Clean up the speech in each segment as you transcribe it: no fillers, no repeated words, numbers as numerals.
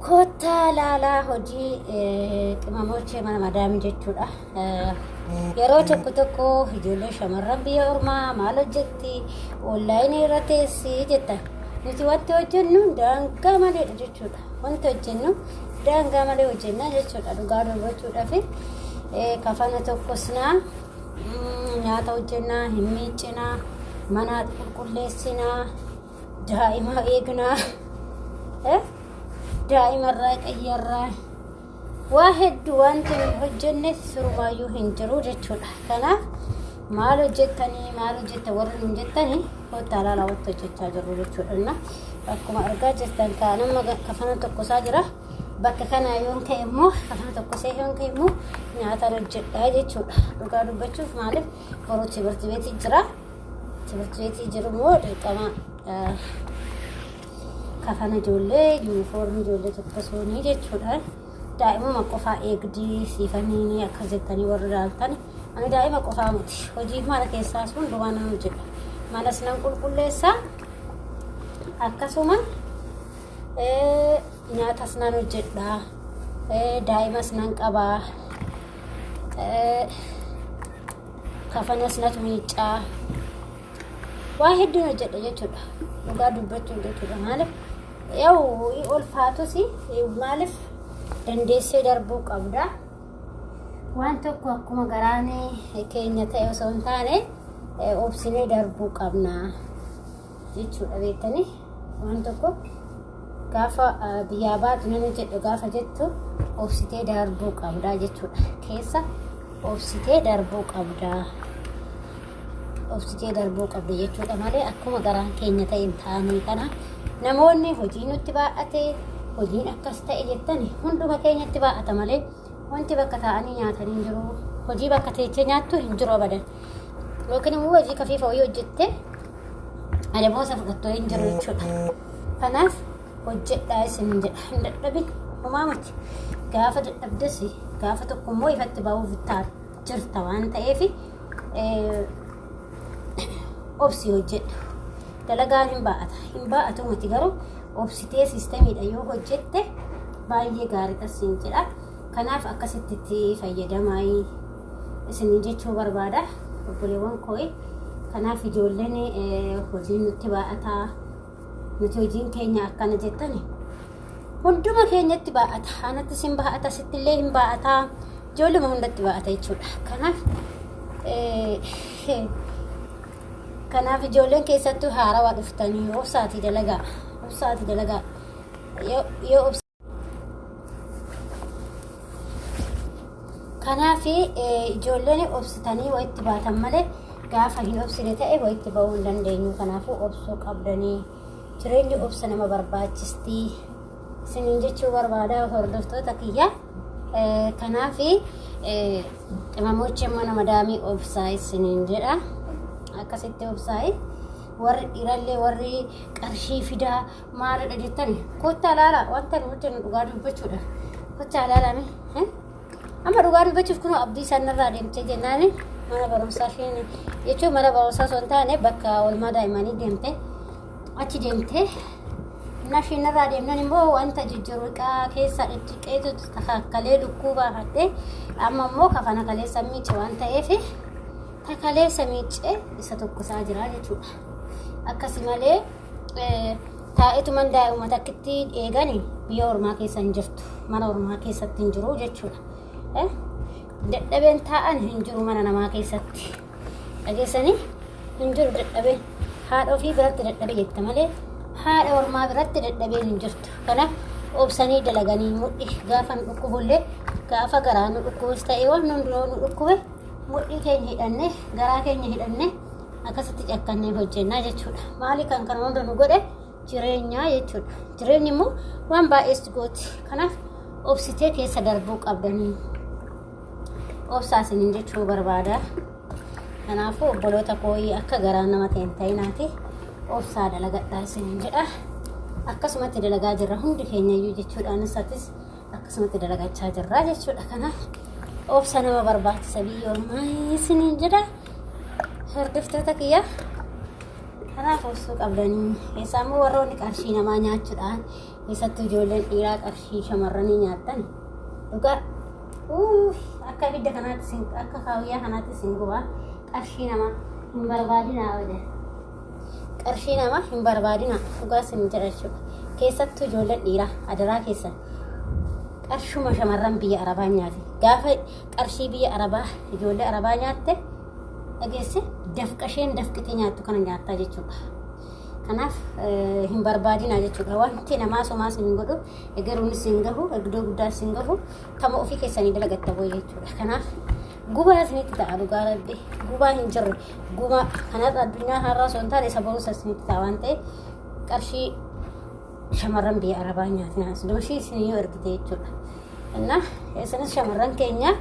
Kota lala hojii qimamochee mana madaamii jechuudha. Yeroo tokko ijoollee shamarran biyya ormaa maal hojjetti onlaayinii irra teessii jetta. Nuti wanti hojjennu daangaa malee jechuudha. Wanti hojjennu daangaa malee hojjenna jechuudha. Dhugaa dubbachuudhaaf kafana tokkosnaa nyaata hojjennaa, hin miiccinaa, mana qulqulleessinaa, daa'ima eegnaa. دائما رايق واحد وانت هجنة سرما يوهن جرو جتشون كنا مالو جت ورن جتني هو تعالى لا وقت جتشا جرو جتشون أكما أرجع جستن كأنا ما كفنا تقصا جرا بك كنا يوم كيمو كفنا تقصي يوم كيمو نعتا رجت هاي جتشون رجع بتشوف مالك ورو تبرتبيتي جرو مود كما kafana ijoollee yuunifoormii ijoollee tokkosonii jechuudha. Daa'ima qofaa eegdii siifanii akkas jettanii warra ilaaltan ani daa'ima qofaa miti hojii mana keessaa sun duwwaa nan hojjedha. Manas nan qulqulleessa akkasuma nyaatas nan hojjedha. Daa'imas nan qabaa. Kafanas nan miiccaa. Waa hedduun hojjedha jechuudha. Dhugaa dubbachuu jechuudha maaliif yaw ulfaatusi maaliif dandeessee darbuu qabda. Waan tokko akkuma garaanii keenya ta'e osoo hin taane obsinee darbuu qabna jechuudha beektanii. Waan tokko gaafa biyyaa baatu nama jedhu gaafa jettu obsitee darbuu qabda jechuudha. Keessa obsitee darbuu qabda. Obsitee darbuu qabda jechuudha malee akkuma garaan keenya ta'e hin taane kana namoonni hojii nutti baa'ate hojiin akkas ta'e jettani hunduma keenyatti baa'ata malee wanti bakka taa'anii nyaatanii jiru hojii bakka teechee nyaattu hin jiru abadan yookiin immoo hojii kafiifa wayii hojjettee adaboosa fudhattoo hin jiru jechuudha. Kanaaf hojjedhaa isin jedha hin dadhabin homaa miti gaafa dadhabdes gaafa tokko immoo ifatti ba'uuf jirta waan ta'eef obsi hojjedhu dalagaan hin baa'atu miti garuu obsitee siistamiidha yoo hojjette baay'ee gaarii tasiin jedha. Kanaaf akkasitti fayyadamaa isin jechuu barbaada obboleewwan koo. Kanaaf ijoolleen hojii nutti baa'ataa nuti hojiin keenya akkana jettani hunduma keenyatti baa'ata. Anatti sin baa'ata sittillee hin baa'ataa ijoolluma hundatti baa'ata jechuudha. Kanaaf ijoolleen keessattuu haarawaa dhuftanii obsaatii dalagaa yoo kanaaf ijoolleen obsitanii wayitti baatan malee gaafa hin obsine ta'e wayitti ba'uu hin dandeenyu. Kanaafuu obsuu qabdanii jireenyi obsa nama barbaachisti isiniin jechuu barbaada hordoftoota kiyya. Kanaaf qimamochee mana madaamii obsaa isiniin jedha. Akkasitti obsaa'e warri dhiirallee warri qarshii fidaa maalidha jettani kottaa laala wanta nu hojjennu dhugaa dubbachuudha. Kottaa laalame amma dhugaa dubbachuuf kun abdii sanarraa deemtee jennaani mana barumsaa isheen jechuun mana barumsaa osoo hin taane bakka oolmaa daa'immanii deemte achi deemte na isheenirraa deemnan immoo wanta jijjiruudhaa keessa dhidhiqeetu takakkalee lukkuu baafadhe amma immoo kafana kaleessa miice waan ta'eef takalee samiicee isa tokkosaa jira jechuudha. Akkasii malee taa'etu man daa'imman takkitti eegani biyya ormaa keessa hin jirtu mana ormaa keessatti hin jiru jechuudha. Dadhabeen taa'an hin jiru mana namaa keessatti dhageessanii hin jiru dadhabeen haadha ofii biratti dadhabe jetta malee haadha ormaa biratti dadhabeen hin jirtu. Kanaaf obsanii dalaganii mudhi gaafa nu dhukkubullee gaafa garaa nu dhukkubus ta'e waan hundinoo nu dhukkube mudhii keenya hidhanne garaa keenya hidhanne akkasitti cakkannee hojjennaa jechuudha. Maali kan kana hunda nu godhe jireenyaa jechuudha. Jireenyi immoo waan baay'ees gooti. Kanaaf obsitee keessa darbuu qabdanii obsaa isiniin jechuu barbaada. Kanaafuu obboloota kooyii akka garaa nama ta'e hin ta'inaati obsaa dalagadhaa isiniin jedha. Akkasumatti dalagaa jirra hundi keenyayyuu jechuudha. Anisattis akkasumatti dalagachaa jirra jechuudha. Kanaaf obsa nama barbaachisa biyya ormaa isiniin jedha hordoftoota kiyya. Kanaaf obsuu qabdanii keessaa immoo warroonni qarshii namaa nyaachuudhaan keessattuu ijoolleen dhiiraa qarshii shamarranii nyaattan dhugaa akka ibidda kanaatti akka kaawiyyaa kanaatti singuba qarshii nama hin barbaadinaa wada qarshii nama hin barbaadinaa dhugaa sin jedha jechuudha keessattuu ijoolleen dhiiraa adaraa keessan qarshuma shamarran biyya arabaa nyaate gaafa qarshii biyya arabaa ijoollee arabaa nyaatte dhageesse dafqasheen dafqitee nyaattu kana nyaattaa jechuudha kanaaf hin barbaadinaa jechuudha wanti namaa somaas hin godhu egeruun sin gahu egdoo guddaa sin gahu kama ofii keessanii dalagatta boy jechuudha kanaaf gubaa isinitti ta'a dhugaa rabbi gubaa hin jirre gubaa kanarra addunyaa har'aa osoo hin taane isa boruusa isinitti ta'a waan ta'eef qarshii shamarran biyya arabaa nyaatinaa dooshii isinii yoo ergite jechuudha innaa isinis shamarran keenya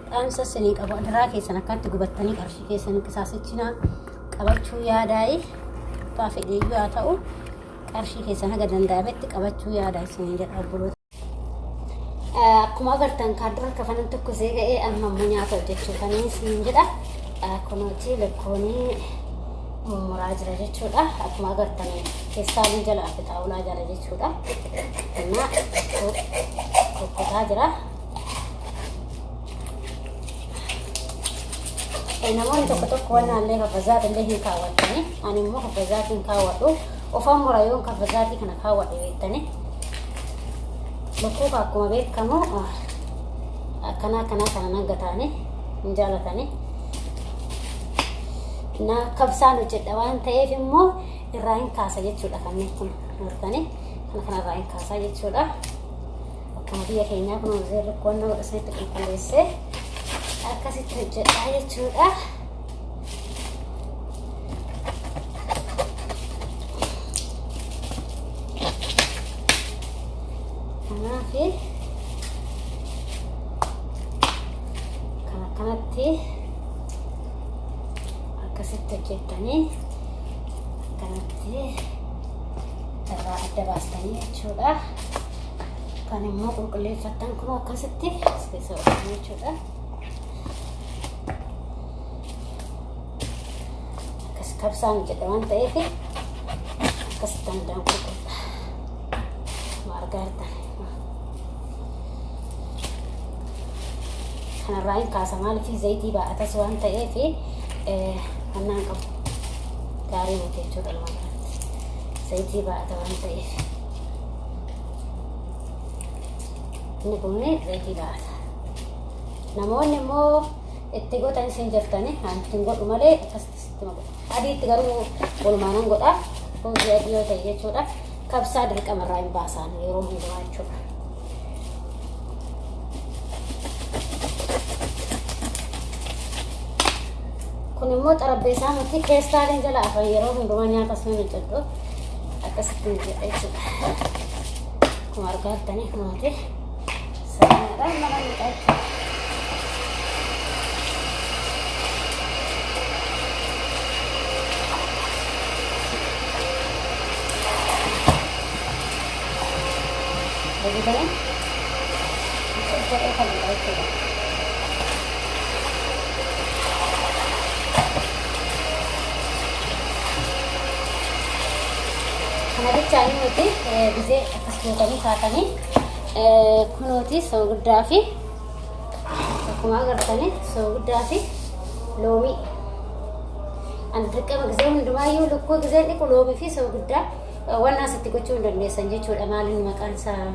dhaamsa isinii qabu adaraa keessan akkaatti gubattanii qarshii keessan qisaasichinaa qabachuu yaadaayi fedheeyyuu haa ta'u qarshii keessan haga danda'ametti qabachuu yaadaa isinii jedha obboloota. Akkuma agartan kaardura kafanan tokko ga'ee amma ammoo nyaata hojjechuudhaan isin jedha kunuuti lekkoonii mummuraa jira jechuudha akkuma agartan keessaalii jala fi xaawulaa jala jechuudha innaa kokkotaa jira. Namoonni tokko wannaallee kafazaati illee hin kaawwatani ani immoo kafazaati hin kaawwadhu ofaan murayoon kafazaati kana kaawwadhe beektani lukkuu akkuma beekamu akkana nagataani hin jaalatani na kabsaan hojjedha waan ta'eef immoo irraa hin kaasa jechuudha kanneen kun murtani kana irraa hin kaasa jechuudha akkuma biyya keenyaa kun zeerri qonna godhasanitti qulqulleessee akkasitti hojjedha jechuudha. Kanaafi kanatti akkasitti hojjettanii kanatti irraa adda baastanii jechuudha. Kan immoo qulqulleeffattan kun akkasitti as keessa godhatan jechuudha. Kabsaan jedha waan ta'eef akkasitti danda'an qulqulla margaartan kanarraa hin kaasa maaliif zayitii baa'atas waan ta'eef hannaan qabu gaarii miti jechuudha lamarratti zayitii baa'ata waan ta'eef inni kun zayitii baa'ata namoonni immoo itti godhan isin jirtani hantiin godhu malee akkasitti sitti godhu adiitti garuu olmaanan godha hojii adii yoo ta'e jechuudha kabsaa dirqamarraa hin baasaan yeroo hundumaa jechuudha. Kun immoo xarabbeessaa miti keessaaliin jala afan yeroo hundumaa nyaatas nama jedhu akkasitti jedha jechuudha. Akkuma argaa jirtanii kunuuti sanaadhaan nama miidhaa jechuudha. Jadi kan, saya akan baca. Hanabi cari nanti, bisa atas kami katanya, kunuti sogudafi, aku magar tanya sogudafi, lomi. Anda kan magazin dumayu, luku magazin ni lomi fi sogudaf. Warna seperti kucing dan biasanya cuma amalin makan sa